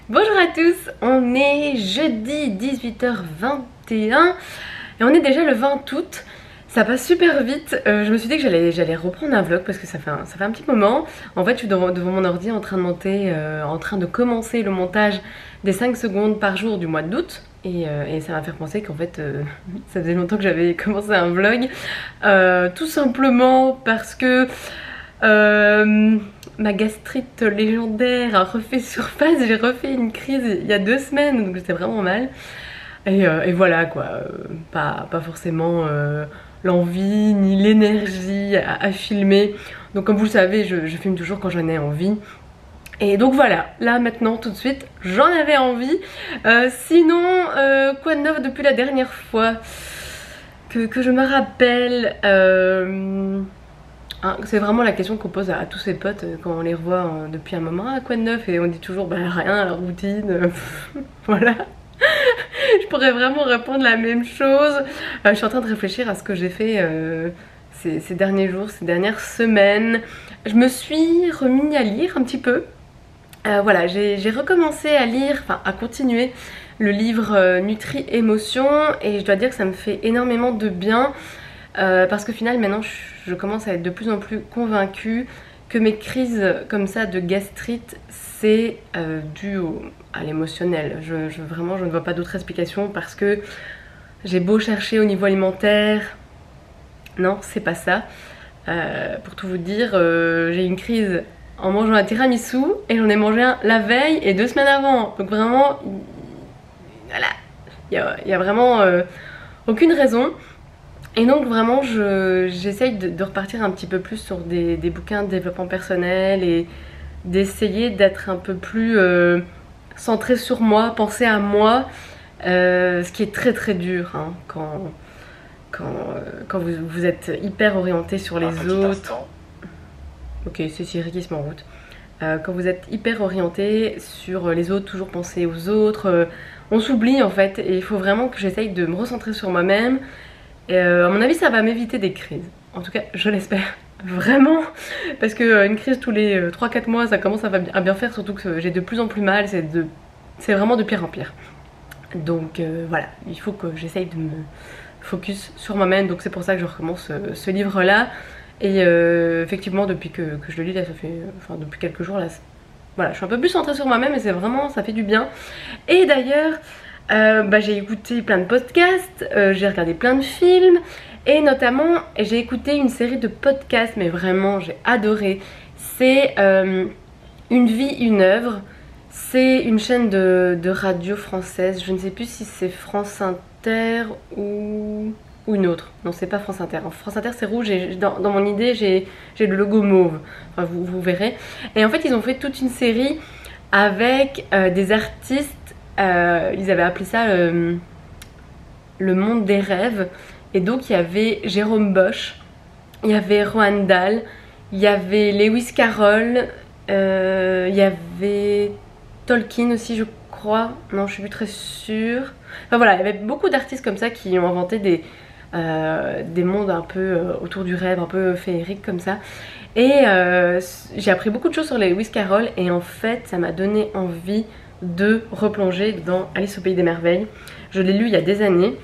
Bonjour à tous, on est jeudi 18h21 et on est déjà le 20 août. Ça passe super vite, je me suis dit que j'allais reprendre un vlog parce que ça fait un petit moment. En fait je suis devant mon ordi en train de monter, en train de commencer le montage des 5 secondes par jour du mois d'août. Et ça m'a fait penser qu'en fait ça faisait longtemps que j'avais commencé un vlog. Tout simplement parce que ma gastrite légendaire a refait surface. J'ai refait une crise il y a 2 semaines, donc j'étais vraiment mal. Et voilà quoi, pas forcément l'envie ni l'énergie à filmer. Donc comme vous le savez, je filme toujours quand j'en ai envie. Et donc voilà, là maintenant tout de suite j'en avais envie. Sinon quoi de neuf depuis la dernière fois que je me rappelle, c'est vraiment la question qu'on pose à tous ses potes quand on les revoit depuis un moment. Ah, quoi de neuf? Et on dit toujours bah rien, la routine. Voilà. Je pourrais vraiment répondre la même chose. Je suis en train de réfléchir à ce que j'ai fait ces derniers jours, ces dernières semaines. Je me suis remis à lire un petit peu. Voilà, j'ai recommencé à lire, enfin à continuer le livre Nutri Émotion, et je dois dire que ça me fait énormément de bien parce qu'au final maintenant je commence à être de plus en plus convaincue que mes crises comme ça de gastrite c'est dû à l'émotionnel. Vraiment je ne vois pas d'autre explication, parce que j'ai beau chercher au niveau alimentaire, non c'est pas ça. Pour tout vous dire, j'ai eu une crise en mangeant un tiramisu et j'en ai mangé un la veille et 2 semaines avant. Donc vraiment, voilà, il y a vraiment aucune raison. Et donc vraiment j'essaye de repartir un petit peu plus sur des bouquins de développement personnel et d'essayer d'être un peu plus centrée sur moi, penser à moi, ce qui est très très dur hein, quand vous êtes hyper orienté sur les autres. Ok, c'est Siri qui se met en route. Quand vous êtes hyper orienté sur les autres, toujours penser aux autres, on s'oublie en fait, et il faut vraiment que j'essaye de me recentrer sur moi-même. À mon avis ça va m'éviter des crises, en tout cas je l'espère vraiment, parce que une crise tous les 3-4 mois ça commence à bien faire, surtout que j'ai de plus en plus mal, c'est vraiment de pire en pire. Donc voilà, il faut que j'essaye de me focus sur moi-même, donc c'est pour ça que je recommence ce livre là. Et effectivement depuis que je le lis là, ça fait, enfin depuis quelques jours là, voilà, je suis un peu plus centrée sur moi-même et c'est vraiment, ça fait du bien. Et d'ailleurs j'ai écouté plein de podcasts, j'ai regardé plein de films, et notamment j'ai écouté une série de podcasts, mais vraiment j'ai adoré. C'est Une vie, une œuvre. C'est une chaîne de radio française, je ne sais plus si c'est France Inter ou une autre. Non, c'est pas France Inter. France Inter c'est rouge, et dans mon idée j'ai le logo mauve, enfin vous verrez. Et en fait ils ont fait toute une série avec des artistes. Ils avaient appelé ça le monde des rêves. Et donc il y avait Jérôme Bosch, il y avait Roald Dahl, il y avait Lewis Carroll, il y avait Tolkien aussi je crois, non je suis plus très sûre. Enfin voilà, il y avait beaucoup d'artistes comme ça qui ont inventé des mondes un peu autour du rêve, un peu féeriques comme ça. Et j'ai appris beaucoup de choses sur Lewis Carroll, et en fait ça m'a donné envie de replonger dans Alice au pays des merveilles. Je l'ai lu il y a des années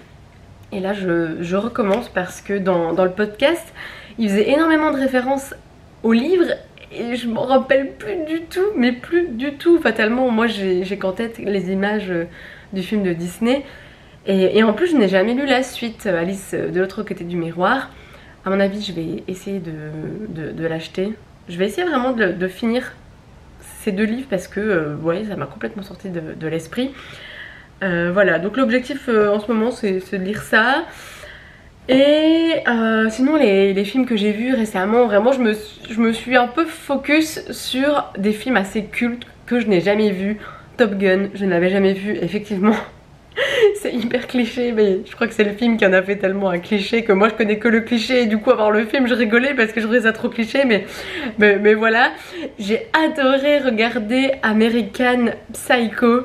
et là je recommence parce que dans le podcast il faisait énormément de références au livre et je m'en rappelle plus du tout, mais plus du tout, fatalement. Moi j'ai qu'en tête les images du film de Disney, et en plus je n'ai jamais lu la suite, Alice de l'autre côté du miroir. À mon avis je vais essayer de l'acheter, je vais essayer vraiment de finir ces 2 livres parce que vous voyez ça m'a complètement sorti de l'esprit. Voilà, donc l'objectif en ce moment c'est de lire ça. Et sinon les films que j'ai vus récemment, vraiment je me suis un peu focus sur des films assez cultes que je n'ai jamais vus. Top Gun, je n'avais jamais vu, effectivement. C'est hyper cliché, mais je crois que c'est le film qui en a fait tellement un cliché que moi je connais que le cliché, et du coup avant le film je rigolais parce que je trouvais ça trop cliché, mais voilà. J'ai adoré regarder American Psycho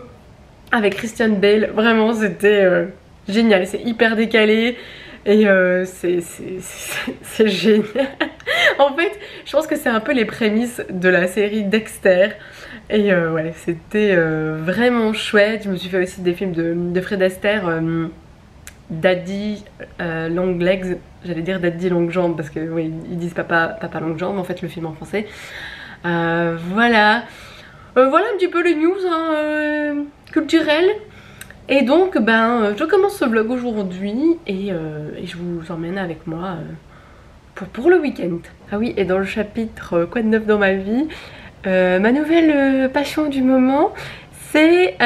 avec Christian Bale, vraiment c'était génial, c'est hyper décalé et c'est génial. En fait, je pense que c'est un peu les prémices de la série Dexter. Et ouais, c'était vraiment chouette. Je me suis fait aussi des films de Fred Astaire, Daddy Long Legs. J'allais dire Daddy Long Jambes parce que oui, ils disent papa Long Jambes en fait le film en français. Voilà. Voilà un petit peu les news hein, culturelles. Et donc ben je commence ce vlog aujourd'hui et je vous emmène avec moi pour le week-end. Ah oui, et dans le chapitre quoi de neuf dans ma vie, ma nouvelle passion du moment, c'est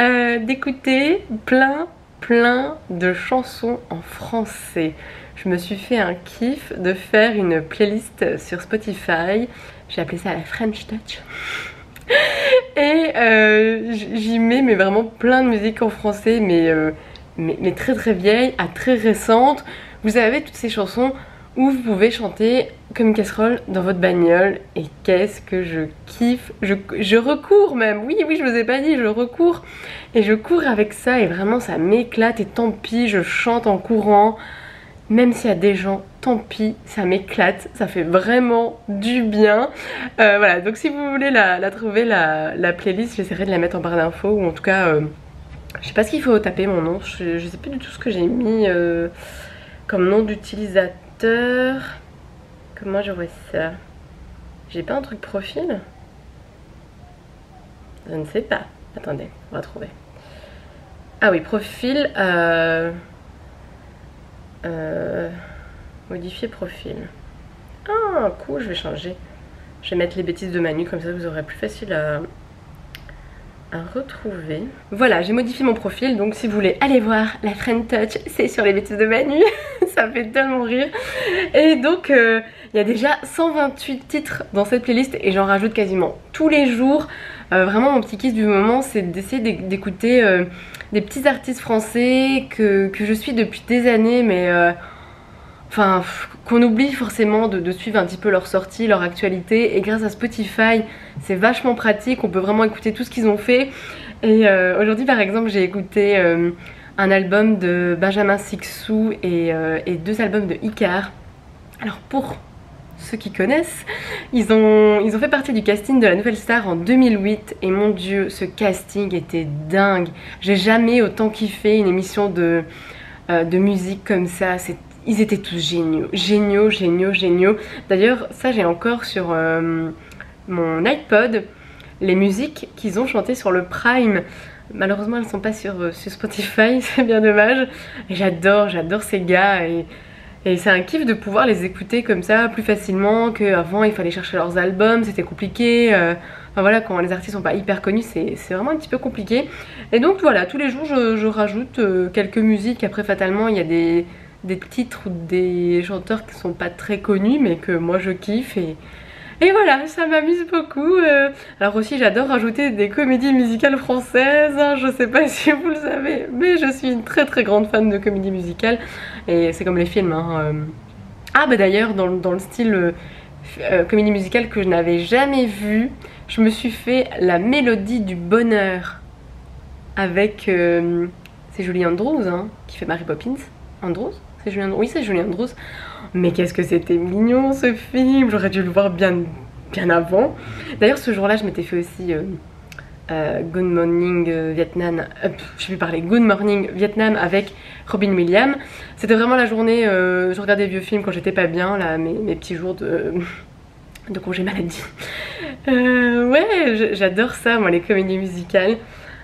d'écouter plein de chansons en français. Je me suis fait un kiff de faire une playlist sur Spotify. J'ai appelé ça la French Touch. Et j'y mets mais vraiment plein de musique en français, mais très vieilles à très récentes. Vous avez toutes ces chansons où vous pouvez chanter comme une casserole dans votre bagnole. Et qu'est-ce que je kiffe. Je recours même, oui je vous ai pas dit, je recours. Et je cours avec ça et vraiment ça m'éclate. Et tant pis, je chante en courant. Même s'il y a des gens, tant pis, ça m'éclate, ça fait vraiment du bien. Voilà, donc si vous voulez la trouver, la playlist, j'essaierai de la mettre en barre d'infos, ou en tout cas, je sais pas ce qu'il faut taper mon nom, je sais plus du tout ce que j'ai mis comme nom d'utilisateur. Comment je vois ça? J'ai pas un truc profil? Je ne sais pas. Attendez, on va trouver. Ah oui, profil... modifier profil. Ah cool, je vais changer. Je vais mettre les bêtises de Manu, comme ça vous aurez plus facile à retrouver. Voilà, j'ai modifié mon profil, donc si vous voulez aller voir la French Touch, c'est sur les bêtises de Manu. Ça fait tellement rire. Et donc il y a déjà 128 titres dans cette playlist et j'en rajoute quasiment tous les jours. Vraiment mon petit kiff du moment, c'est d'essayer d'écouter des petits artistes français que je suis depuis des années, mais enfin qu'on oublie forcément de suivre un petit peu leurs sorties, leur actualité. Et grâce à Spotify, c'est vachement pratique, on peut vraiment écouter tout ce qu'ils ont fait. Et aujourd'hui par exemple, j'ai écouté un album de Benjamin Sixou et 2 albums de Icar. Alors pour ceux qui connaissent, ils ont fait partie du casting de La Nouvelle Star en 2008 et mon dieu, ce casting était dingue. J'ai jamais autant kiffé une émission de musique comme ça. Ils étaient tous géniaux. D'ailleurs, ça j'ai encore sur mon iPod les musiques qu'ils ont chantées sur le Prime. Malheureusement, elles ne sont pas sur Spotify, c'est bien dommage. J'adore ces gars et c'est un kiff de pouvoir les écouter comme ça plus facilement qu'avant il fallait chercher leurs albums, c'était compliqué. Enfin voilà, quand les artistes sont pas hyper connus, c'est vraiment un petit peu compliqué. Et donc voilà, tous les jours je rajoute quelques musiques. Après fatalement il y a des titres ou des chanteurs qui sont pas très connus mais que moi je kiffe et voilà, ça m'amuse beaucoup. Alors aussi j'adore rajouter des comédies musicales françaises, hein, je sais pas si vous le savez, mais je suis une très grande fan de comédies musicales. Et c'est comme les films. Hein, Ah bah d'ailleurs dans le style comédie musicale que je n'avais jamais vu, je me suis fait La Mélodie du Bonheur avec... c'est Julie Andrews hein, qui fait Mary Poppins. Andrews? C'est Julie Andrews? Oui c'est Julie Andrews. Mais qu'est-ce que c'était mignon ce film, j'aurais dû le voir bien avant. D'ailleurs ce jour là je m'étais fait aussi Good Morning Vietnam, je vais parler Good Morning Vietnam avec Robin Williams. C'était vraiment la journée, je regardais des vieux films quand j'étais pas bien, là, mes petits jours de congé maladie. Ouais, j'adore ça moi, les comédies musicales.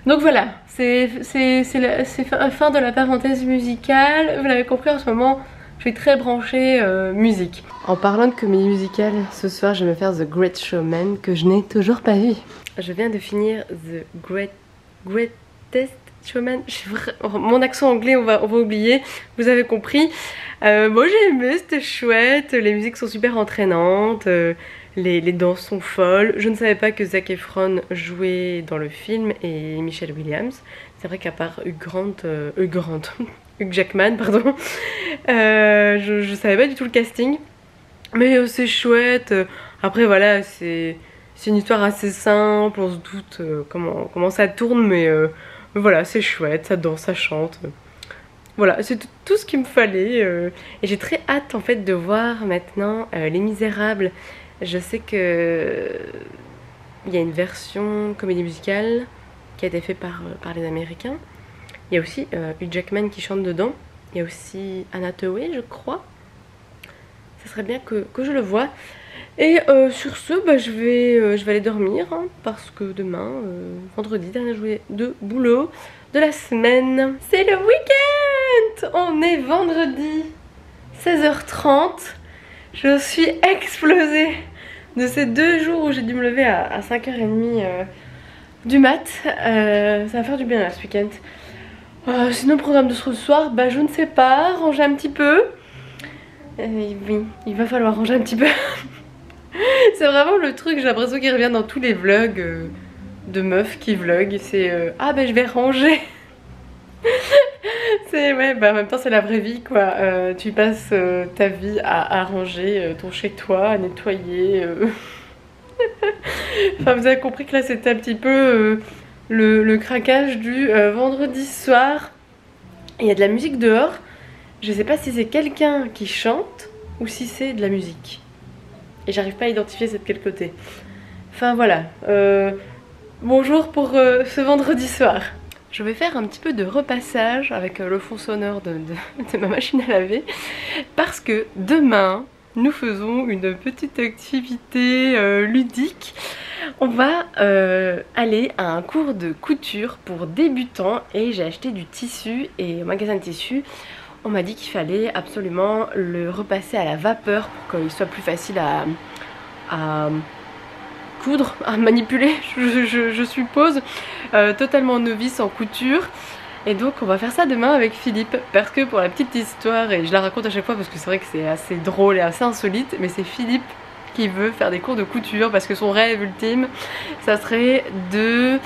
Donc voilà, c'est fin de la parenthèse musicale. Vous l'avez compris, en ce moment je suis très branchée musique. En parlant de comédie musicale, ce soir je vais faire The Great Showman que je n'ai toujours pas vu. Je viens de finir The Greatest Showman. Mon accent anglais on va oublier, vous avez compris. Moi j'ai aimé, c'était chouette, les musiques sont super entraînantes, les danses sont folles. Je ne savais pas que Zac Efron jouait dans le film et Michelle Williams. C'est vrai qu'à part Hugh Jackman, pardon, je savais pas du tout le casting. Mais c'est chouette. Après voilà, c'est une histoire assez simple, on se doute comment ça tourne, mais voilà, c'est chouette, ça danse, ça chante. Voilà, c'est tout ce qu'il me fallait. Et j'ai très hâte en fait de voir maintenant Les Misérables Je sais que il y a une version comédie musicale qui a été faite par les Américains. Il y a aussi Hugh Jackman qui chante dedans. Il y a aussi Anna Hathaway, je crois. Ça serait bien que je le voie. Et sur ce, bah, je vais aller dormir hein, parce que demain, vendredi, dernière journée de boulot de la semaine. C'est le week-end! On est vendredi, 16h30. Je suis explosée de ces 2 jours où j'ai dû me lever à 5h30 du mat. Ça va faire du bien là ce week-end. Sinon, le programme de ce soir, bah, je ne sais pas, ranger un petit peu. Oui, il va falloir ranger un petit peu. C'est vraiment le truc, j'ai l'impression qu'il revient dans tous les vlogs de meufs qui vloguent. C'est ah ben je vais ranger. C'est ouais, bah en même temps c'est la vraie vie quoi. Tu passes ta vie à ranger ton chez toi, à nettoyer. Enfin vous avez compris que là c'était un petit peu le craquage du vendredi soir. Il y a de la musique dehors. Je sais pas si c'est quelqu'un qui chante ou si c'est de la musique. Et j'arrive pas à identifier c'est de quel côté. Enfin voilà. Bonjour pour ce vendredi soir. Je vais faire un petit peu de repassage avec le fond sonore de ma machine à laver. Parce que demain, nous faisons une petite activité ludique. On va aller à un cours de couture pour débutants. Et j'ai acheté du tissu et au magasin de tissu. On m'a dit qu'il fallait absolument le repasser à la vapeur pour qu'il soit plus facile à coudre, à manipuler, je suppose. Totalement novice en couture. Et donc on va faire ça demain avec Philippe. Parce que pour la petite histoire, et je la raconte à chaque fois parce que c'est vrai que c'est assez drôle et assez insolite, mais c'est Philippe qui veut faire des cours de couture parce que son rêve ultime, ça serait de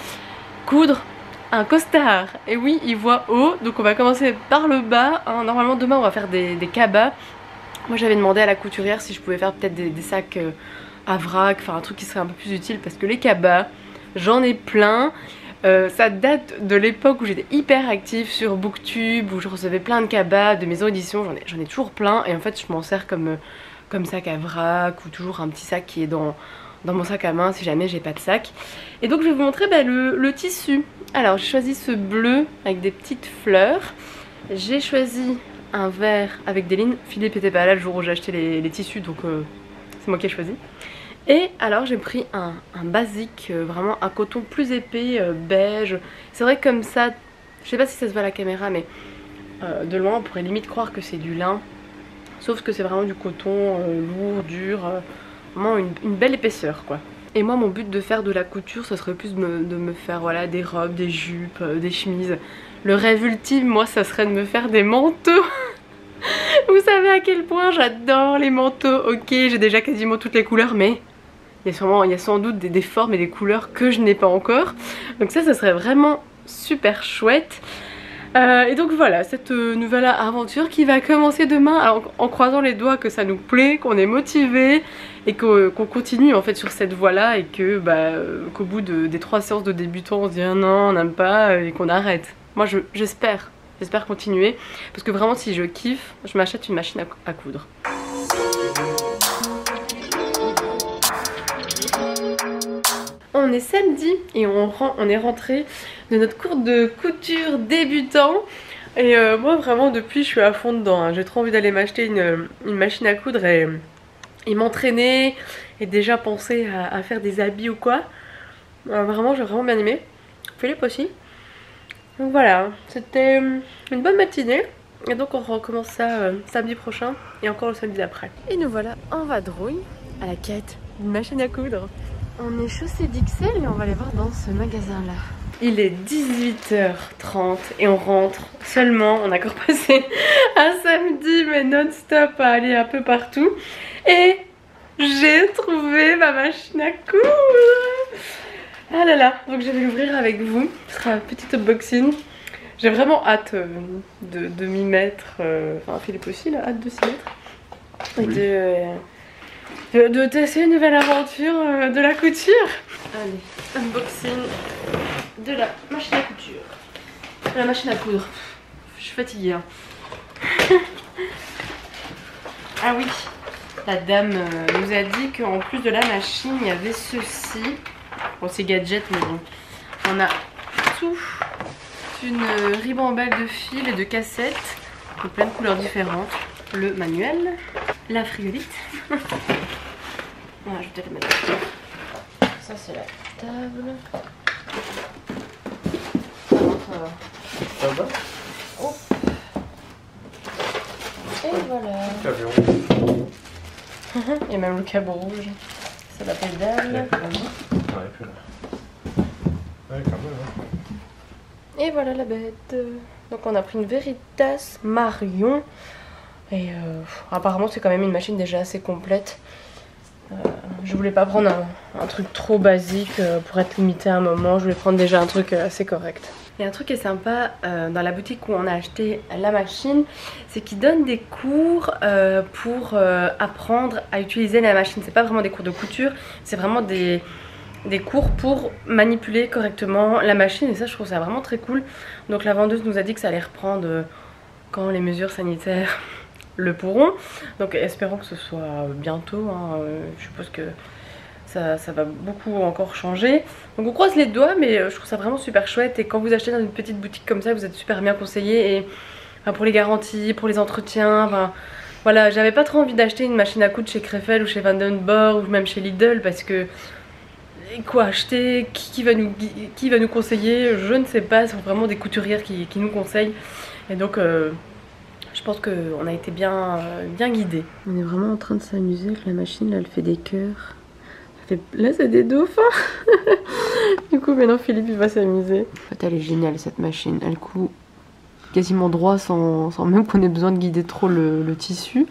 coudre un costard. Et oui, il voit haut, donc on va commencer par le bas hein. Normalement demain on va faire des cabas. Moi j'avais demandé à la couturière si je pouvais faire peut-être des sacs à vrac, enfin un truc qui serait un peu plus utile parce que les cabas, j'en ai plein. Ça date de l'époque où j'étais hyper active sur Booktube, où je recevais plein de cabas de maisons d'édition, j'en ai toujours plein et en fait je m'en sers comme sac à vrac ou toujours un petit sac qui est dans mon sac à main si jamais j'ai pas de sac. Et donc je vais vous montrer le tissu. Alors j'ai choisi ce bleu avec des petites fleurs. J'ai choisi un vert avec des lignes. Philippe était pas là le jour où j'ai acheté les tissus donc c'est moi qui ai choisi. Et alors j'ai pris un basique, vraiment un coton plus épais, beige. C'est vrai que comme ça, je sais pas si ça se voit à la caméra mais de loin on pourrait limite croire que c'est du lin. Sauf que c'est vraiment du coton lourd, dur, vraiment une belle épaisseur quoi. Et moi mon but de faire de la couture ça serait plus de me faire voilà, des robes, des jupes, des chemises. Le rêve ultime moi ça serait de me faire des manteaux. Vous savez à quel point j'adore les manteaux. Ok j'ai déjà quasiment toutes les couleurs mais il y a sans doute des formes et des couleurs que je n'ai pas encore. Donc ça serait vraiment super chouette. Et donc voilà, cette nouvelle aventure qui va commencer demain, alors, en croisant les doigts que ça nous plaît, qu'on est motivé et qu'on continue en fait sur cette voie là et que qu'au bout des 3 séances de débutants on se dit ah non on n'aime pas et qu'on arrête. Moi j'espère continuer parce que vraiment si je kiffe, je m'achète une machine à coudre. On est samedi et on est rentré de notre cours de couture débutant. Et moi vraiment depuis je suis à fond dedans hein. J'ai trop envie d'aller m'acheter une machine à coudre et m'entraîner et déjà penser à faire des habits ou quoi. Vraiment j'ai vraiment bien aimé. Philippe aussi. Donc voilà, c'était une bonne matinée. Et donc on recommence ça samedi prochain et encore le samedi d'après. Et nous voilà en vadrouille à la quête d'une machine à coudre. On est chaussée d'XL et on va aller voir dans ce magasin là. Il est 18h30 et on rentre seulement, on a encore passé un samedi mais non-stop à aller un peu partout. Et j'ai trouvé ma machine à coudre. Ah là là, donc je vais l'ouvrir avec vous, ce sera un petit unboxing. J'ai vraiment hâte de m'y mettre, enfin Philippe aussi il a hâte de s'y mettre. Et de tester une nouvelle aventure de la couture. Allez, unboxing de la machine à couture. De la machine à coudre. Je suis fatiguée hein. Ah oui, La dame nous a dit qu'en plus de la machine, il y avait ceci. Bon, c'est gadget, mais bon. On a tout une ribambelle de fils et de cassettes, de plein de couleurs différentes. Le manuel, la frigolite. Voilà, je vais peut-être le mettre là. Ça, c'est la table. Ça va. Oh. Et voilà. Il y a même le câble rouge. C'est la pédale. Ouais, quand même. Et voilà la bête. Donc on a pris une Veritas Marion. Et apparemment c'est quand même une machine déjà assez complète. Je voulais pas prendre un truc trop basique pour être limité à un moment. Je voulais prendre déjà un truc assez correct. Et un truc qui est sympa dans la boutique où on a acheté la machine, c'est qu'ils donnent des cours pour apprendre à utiliser la machine. C'est pas vraiment des cours de couture, c'est vraiment des cours pour manipuler correctement la machine. Et ça, je trouve ça vraiment très cool. Donc la vendeuse nous a dit que ça allait reprendre quand les mesures sanitaires le pourront. Donc espérons que ce soit bientôt. Hein. Je suppose que ça va beaucoup encore changer. Donc on croise les doigts, mais je trouve ça vraiment super chouette. Et quand vous achetez dans une petite boutique comme ça, vous êtes super bien conseillé. Et enfin, pour les garanties, pour les entretiens, enfin, voilà, j'avais pas trop envie d'acheter une machine à coudre chez Krefeld ou chez Vandenborg ou même chez Lidl parce que quoi acheter, qui va nous conseiller, je ne sais pas. C'est vraiment des couturières qui nous conseillent. Et donc je pense qu'on a été bien guidés. On est vraiment en train de s'amuser avec la machine. Là elle fait des cœurs. Là c'est des dauphins. Du coup maintenant Philippe il va s'amuser. En fait elle est géniale cette machine. Elle coud quasiment droit sans même qu'on ait besoin de guider trop le tissu.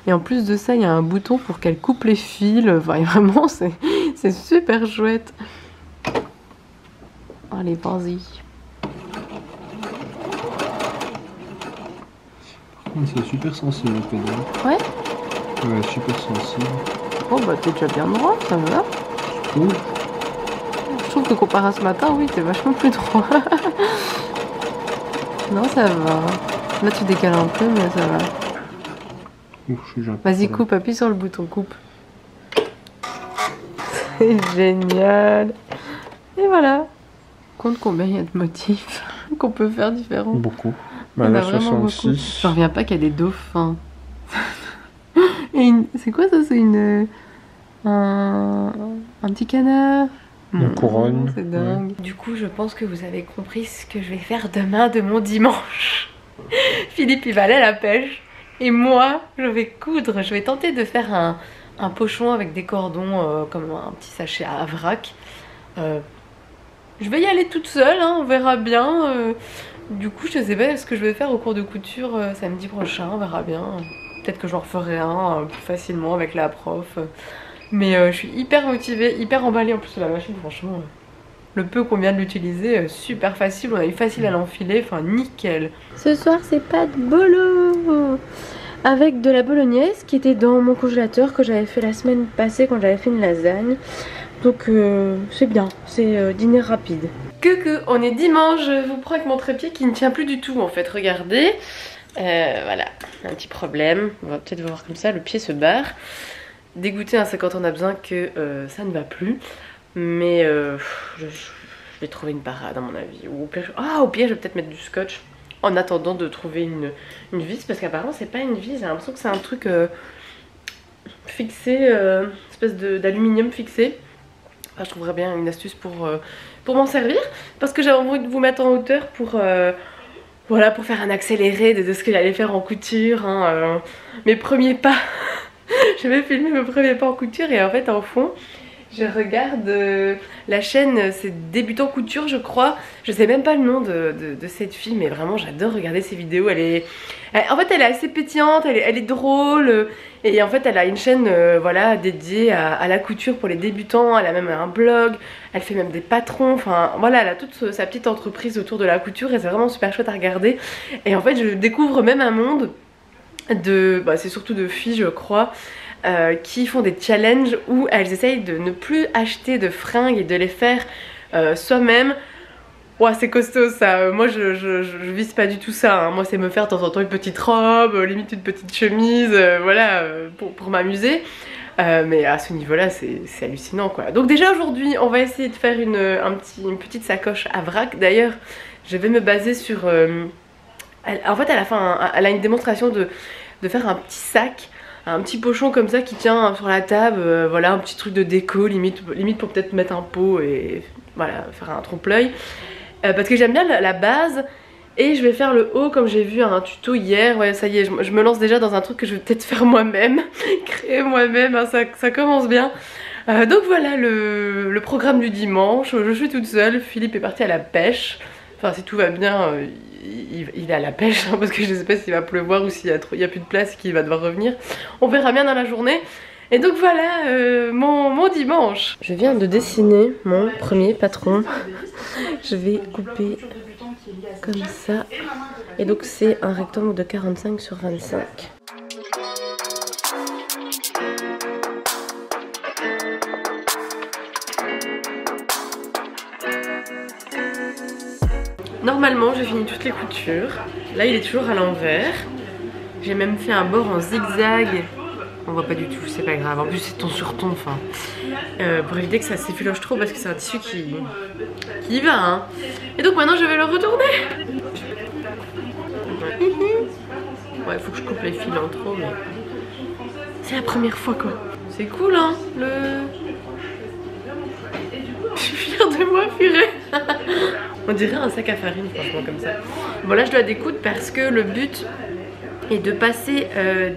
Et en plus de ça il y a un bouton pour qu'elle coupe les fils. Enfin vraiment c'est super chouette. Allez vas-y. C'est super sensible le pédale. Ouais. Ouais, super sensible. Oh bah t'es déjà bien droit, ça va. Cool. Je trouve que comparé à ce matin, oui, t'es vachement plus droit. Non, ça va. Là tu décales un peu, mais ça va. Vas-y, coupe, appuie sur le bouton, coupe. C'est génial. Et voilà. Compte combien il y a de motifs qu'on peut faire différents. Beaucoup. Bah là, 66. Je reviens pas qu'il y a des dauphins. Et c'est quoi ça? C'est un petit canard. Une couronne. C'est dingue. Ouais. Du coup, je pense que vous avez compris ce que je vais faire demain de mon dimanche. Philippe, il va aller à la pêche. Et moi, je vais coudre. Je vais tenter de faire un pochon avec des cordons, comme un petit sachet à vrac. Je vais y aller toute seule, hein, on verra bien. Du coup, je sais pas ce que je vais faire au cours de couture samedi prochain, on verra bien. Peut-être que j'en referai un plus facilement avec la prof. Mais je suis hyper motivée, hyper emballée en plus de la machine, franchement. Le peu qu'on vient de l'utiliser, super facile, on a eu facile à l'enfiler, enfin nickel. Ce soir, c'est pas de bolo avec de la bolognaise qui était dans mon congélateur que j'avais fait la semaine passée quand j'avais fait une lasagne. Donc c'est bien, c'est dîner rapide. On est dimanche, je vous prends avec mon trépied qui ne tient plus du tout en fait, regardez. Voilà, un petit problème, on va peut-être voir comme ça, le pied se barre. Dégoûté, hein, c'est quand on a besoin que ça ne va plus. Mais je vais trouver une parade à mon avis. Ou au pire, je vais peut-être mettre du scotch en attendant de trouver une vis. Parce qu'apparemment c'est pas une vis, j'ai l'impression que c'est un truc fixé, espèce d'aluminium fixé. Enfin, je trouverais bien une astuce pour m'en servir. Parce que j'avais envie de vous mettre en hauteur pour... voilà, pour faire un accéléré de ce que j'allais faire en couture, hein, mes premiers pas. Je vais filmer mes premiers pas en couture et en fait en fond je regarde la chaîne, c'est Débutant Couture je crois. Je sais même pas le nom de cette fille, mais vraiment j'adore regarder ses vidéos. En fait elle est assez pétillante, elle est drôle. Et en fait elle a une chaîne voilà, dédiée à la couture pour les débutants. Elle a même un blog, elle fait même des patrons. Enfin voilà, elle a toute sa petite entreprise autour de la couture et c'est vraiment super chouette à regarder. Et en fait je découvre même un monde c'est surtout de filles je crois, qui font des challenges où elles essayent de ne plus acheter de fringues et de les faire soi-même Ouais, c'est costaud ça. Moi je vise pas du tout ça, hein. Moi c'est me faire de temps en temps une petite robe, limite une petite chemise, voilà, pour m'amuser. Mais à ce niveau là c'est hallucinant quoi. Donc déjà aujourd'hui on va essayer de faire une petite sacoche à vrac. D'ailleurs je vais me baser sur... en fait elle a une démonstration de faire un petit sac, un petit pochon comme ça qui tient sur la table, voilà, un petit truc de déco limite pour peut-être mettre un pot et voilà, faire un trompe-l'œil. Parce que j'aime bien la base et je vais faire le haut comme j'ai vu un tuto hier. Ouais, ça y est, je me lance déjà dans un truc que je vais peut-être faire moi-même, créer moi-même, hein, ça commence bien. Donc voilà le programme du dimanche. Je suis toute seule, Philippe est parti à la pêche. Enfin si tout va bien, il est à la pêche, hein, parce que je sais pas s'il va pleuvoir ou s'il y a plus de place et qu'il va devoir revenir. On verra bien dans la journée. Et donc voilà mon dimanche. Je viens de dessiner mon premier patron. Je vais couper comme ça. Et donc c'est un rectangle de 45 sur 25. Normalement j'ai fini toutes les coutures. Là il est toujours à l'envers. J'ai même fait un bord en zigzag. On voit pas du tout, c'est pas grave. En plus c'est ton sur ton, enfin, pour éviter que ça s'effiloche trop parce que c'est un tissu qui y va, hein. Et donc maintenant je vais le retourner. Ouais, faut que je coupe les fils en trop, mais c'est la première fois quoi. C'est cool, hein, Je suis fière de moi, purée. On dirait un sac à farine, franchement, comme ça. Bon là je dois découdre parce que le but est de passer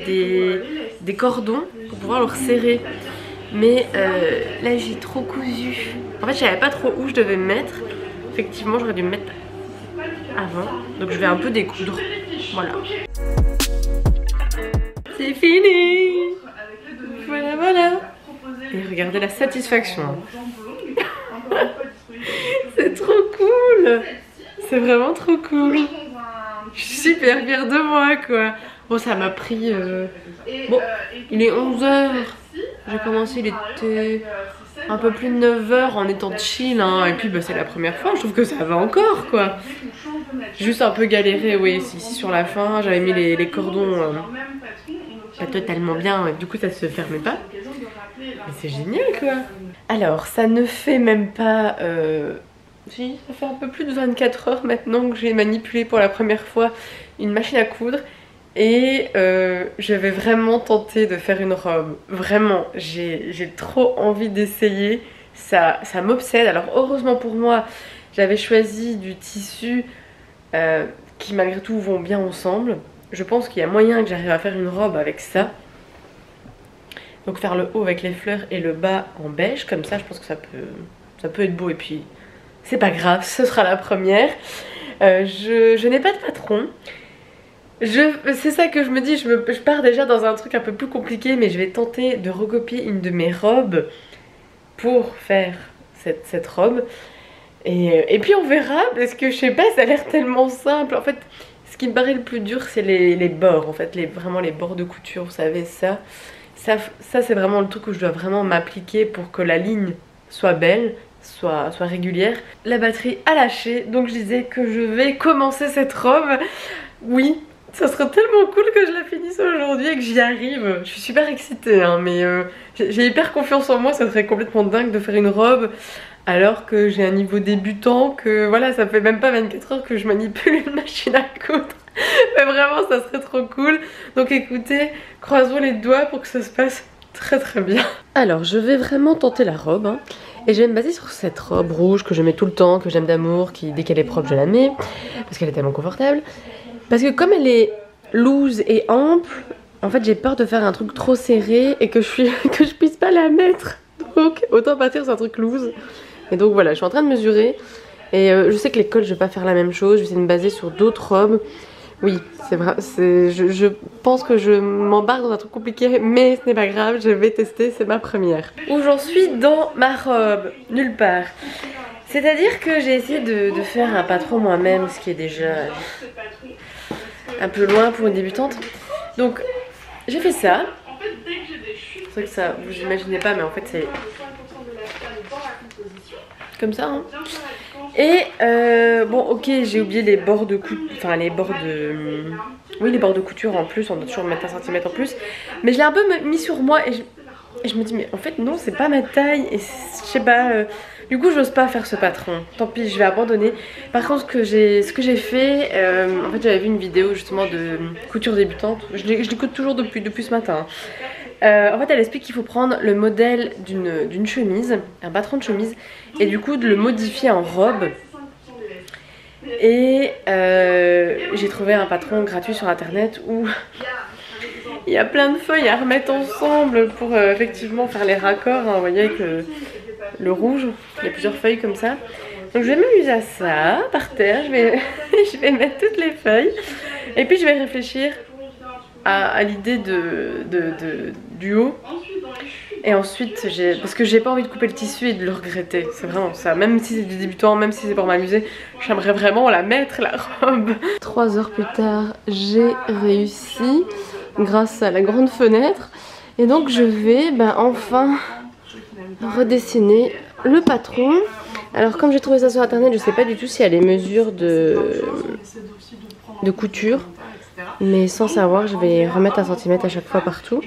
des cordons pour pouvoir le resserrer. Mais là j'ai trop cousu. En fait je savais pas trop où je devais me mettre. Effectivement j'aurais dû me mettre avant. Donc je vais un peu découdre. Voilà. C'est fini. Voilà voilà. Et regardez la satisfaction. C'est trop cool. C'est vraiment trop cool. Je suis super fière de moi quoi. Bon ça m'a pris... Bon il est 11 h. J'ai commencé, il était un peu plus de 9 h en étant chill, hein. Et puis bah, c'est la première fois, je trouve que ça va encore quoi. J'ai juste un peu galéré, oui, ici sur la fin, j'avais mis les cordons pas totalement bien, du coup ça se fermait pas. Mais c'est génial quoi. Alors ça ne fait même pas... Si, ça fait un peu plus de 24 heures maintenant que j'ai manipulé pour la première fois une machine à coudre. Et je vais vraiment tenter de faire une robe. Vraiment, j'ai trop envie d'essayer. Ça m'obsède. Alors heureusement pour moi, j'avais choisi du tissu qui malgré tout vont bien ensemble. Je pense qu'il y a moyen que j'arrive à faire une robe avec ça. Donc faire le haut avec les fleurs et le bas en beige. Comme ça, je pense que ça peut être beau. Et puis, c'est pas grave, ce sera la première. Je n'ai pas de patron. C'est ça que je me dis, je pars déjà dans un truc un peu plus compliqué, mais je vais tenter de recopier une de mes robes pour faire cette robe. Et puis on verra, parce que je sais pas, ça a l'air tellement simple. En fait, ce qui me paraît le plus dur, c'est les bords, en fait, vraiment les bords de couture, vous savez, ça c'est vraiment le truc où je dois vraiment m'appliquer pour que la ligne soit belle, soit régulière. La batterie a lâché, donc je disais que je vais commencer cette robe. Oui. Ça serait tellement cool que je la finisse aujourd'hui et que j'y arrive. Je suis super excitée, hein, mais j'ai hyper confiance en moi. Ça serait complètement dingue de faire une robe alors que j'ai un niveau débutant, que voilà, ça fait même pas 24 heures que je manipule une machine à coudre. Mais vraiment, ça serait trop cool. Donc écoutez, croisons les doigts pour que ça se passe très très bien. Alors, je vais vraiment tenter la robe, hein, et je vais me baser sur cette robe rouge que je mets tout le temps, que j'aime d'amour, qui dès qu'elle est propre, je la mets, parce qu'elle est tellement confortable. Parce que comme elle est loose et ample, en fait j'ai peur de faire un truc trop serré et que je puisse pas la mettre. Donc autant partir sur un truc loose. Et donc voilà, je suis en train de mesurer. Et je sais que les cols je vais pas faire la même chose. Je vais essayer de me baser sur d'autres robes. Oui, c'est vrai, je pense que je m'embarque dans un truc compliqué, mais ce n'est pas grave, je vais tester, c'est ma première. Où j'en suis dans ma robe? Nulle part. C'est-à-dire que j'ai essayé de faire un patron moi-même, ce qui est déjà un peu loin pour une débutante. Donc j'ai fait ça. C'est vrai que ça, vous imaginez pas, mais en fait c'est comme ça, hein. Et bon ok, j'ai oublié les bords de couture, enfin les bords de... Oui, les bords de couture en plus, on doit toujours mettre 1 cm en plus. Mais je l'ai un peu mis sur moi et je me dis mais en fait non, c'est pas ma taille. Et je sais pas, du coup j'ose pas faire ce patron. Tant pis, je vais abandonner. Par contre ce que j'ai fait, en fait j'avais vu une vidéo justement de couture débutante. Je l'écoute toujours depuis ce matin. En fait elle explique qu'il faut prendre le modèle d'une chemise, un patron de chemise, et du coup de le modifier en robe. Et j'ai trouvé un patron gratuit sur internet où il y a plein de feuilles à remettre ensemble pour effectivement faire les raccords, hein, vous voyez avec le rouge, il y a plusieurs feuilles comme ça. Donc je vais m'amuser à ça, par terre, je vais mettre toutes les feuilles et puis je vais réfléchir à l'idée du haut. Et ensuite, parce que j'ai pas envie de couper le tissu et de le regretter, c'est vraiment ça. Même si c'est du débutant, même si c'est pour m'amuser, j'aimerais vraiment la mettre, la robe. 3 heures plus tard, j'ai réussi grâce à la grande fenêtre. Et donc je vais enfin redessiner le patron. Alors comme j'ai trouvé ça sur internet, je sais pas du tout s'il y a les mesures de couture. Mais sans savoir, je vais remettre 1 cm à chaque fois partout.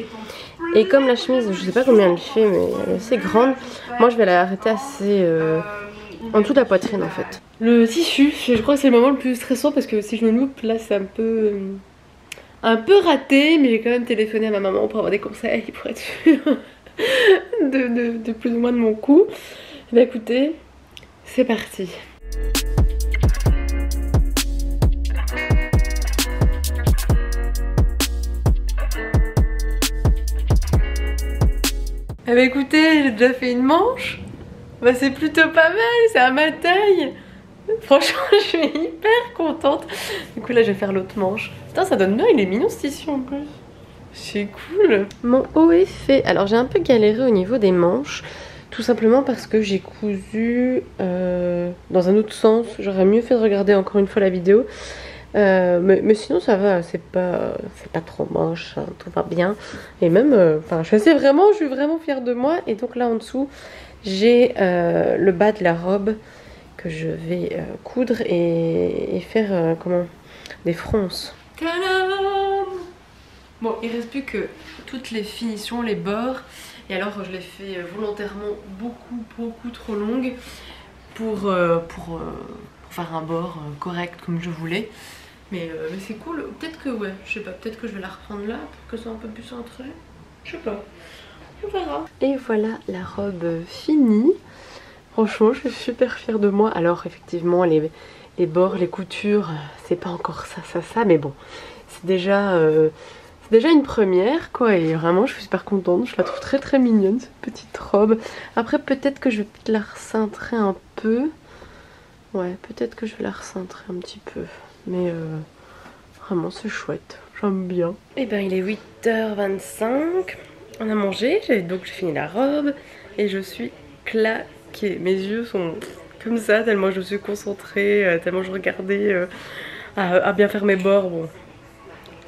Et comme la chemise, je sais pas combien elle fait, mais elle est assez grande. Moi je vais la arrêter assez en dessous de la poitrine en fait. Le tissu, je crois que c'est le moment le plus stressant parce que si je me loupe, là c'est un peu raté. Mais j'ai quand même téléphoné à ma maman pour avoir des conseils, pour être sûre de plus ou moins de mon coup. Bah écoutez, c'est parti. Eh bah écoutez, j'ai déjà fait une manche. Bah c'est plutôt pas mal, c'est à ma taille. Franchement, je suis hyper contente. Du coup là, je vais faire l'autre manche. Putain, ça donne bien, il est mignon ce tissu en plus. C'est cool. Mon haut est fait. Alors j'ai un peu galéré au niveau des manches. Tout simplement parce que j'ai cousu dans un autre sens. J'aurais mieux fait de regarder encore une fois la vidéo. Mais sinon ça va, c'est pas trop moche, hein, tout va bien. Et même, je suis vraiment fière de moi. Et donc là en dessous, j'ai le bas de la robe que je vais coudre et faire des fronces. Tadam! Bon, il reste plus que toutes les finitions, les bords. Et alors je les fais volontairement beaucoup trop longues pour faire un bord correct comme je voulais. Mais c'est cool, peut-être que ouais, je sais pas, peut-être que je vais la reprendre là pour que ce soit un peu plus centré. Je sais pas, on verra. Et voilà la robe finie. Franchement, je suis super fière de moi. Alors effectivement, les bords, les coutures, c'est pas encore ça, mais bon, c'est déjà une première quoi. Et vraiment, je suis super contente. Je la trouve très mignonne cette petite robe. Après, peut-être que je vais la recintrer un peu. Ouais, peut-être que je vais la recintrer un petit peu. Mais vraiment c'est chouette, j'aime bien. Et ben il est 8h25, on a mangé, donc j'ai fini la robe et je suis claquée. Mes yeux sont comme ça tellement je suis concentrée, tellement je regardais à bien faire mes bords. Bon,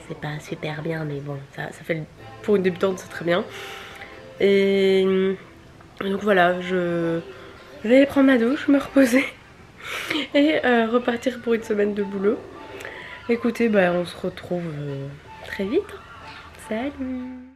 c'est pas super bien mais bon, ça fait pour une débutante c'est très bien. Et donc voilà, je vais aller prendre ma douche, me reposer. Et repartir pour une semaine de boulot. Écoutez, on se retrouve très vite. Salut!